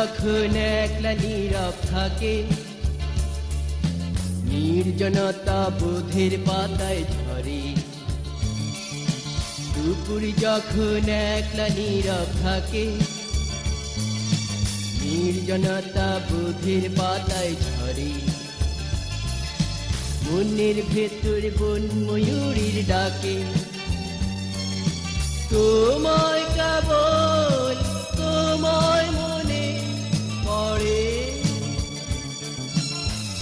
যখন একলা নীরব থাকে, নির্জনতা বোধের পাতায় ঝরে। দুপুর যখন একলা নীরব থাকে, নির্জনতা বোধের পাতায় ঝরে। মনের ভেতর বন ময়ূরীর ডাকে, তোমায় কেবল তোমায় মনে পড়ে,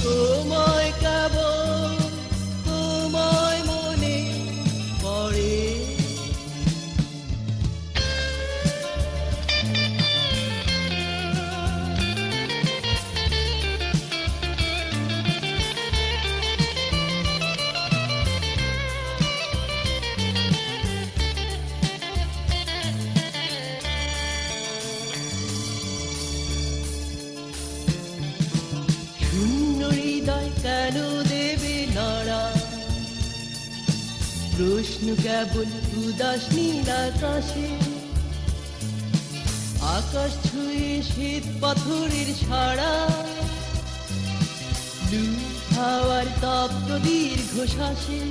তোমায় কেবল তোমায় মনে পড়ে। শূন্য হৃদয় কেন দেবে নাড়া, প্রশ্ন কেবল উদাস নীল আকাশে। আকাশ ছুঁয়ে শ্বেত পাথরের ছাড়া, লু হাওয়ার তপ্ত দীর্ঘশ্বাসে।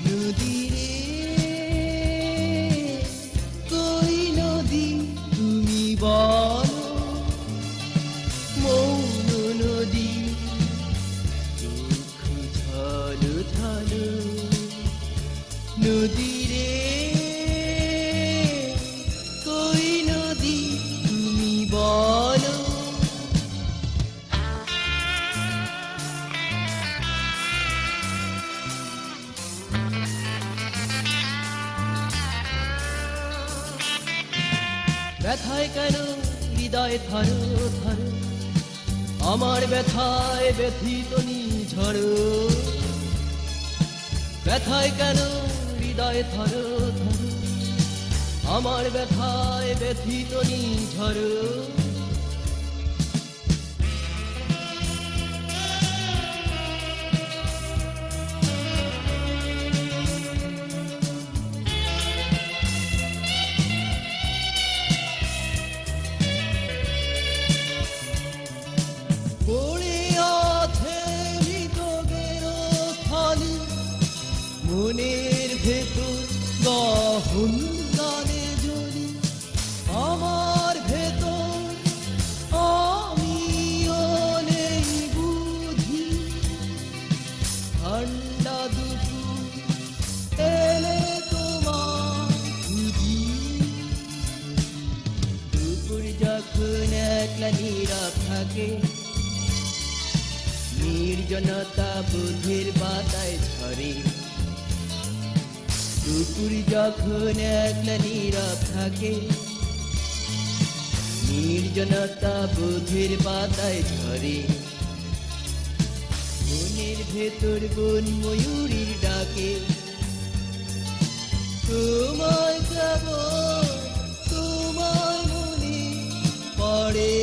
নদী রে কই নদী তুমি বলো, মৌন নদী দুঃখ ঝালো ঝালো। নদী রে কই নদী তুমি বলো। ব্যথায় কেন হৃদয় ধরো ধরো, আমার ব্যথায় ব্যথিত নিঝড়। ব্যথায় কেন হৃদয় ধরো ধরো, আমার ব্যথায় ব্যথিত নিঝড়। পড়ে আছে মৃতদের ফালি, মনের ভেতর গহন গানে জ্বলি। আমার ভেতর আমিও নেই বুঝি, ঠান্ডা দুপুর এলে তোমার খুঁজি। দুপুর যখন একলা নীরব থাকে, নির্জনতা বোধের পাতায় ঝরে। দুপুর যখন একলা নীরব থাকে, নির্জনতা বোধের পাতায় ঝরে। মনের ভেতর বন ময়ূরীর ডাকে, তোমায় কেবল তোমায় মনে পড়ে।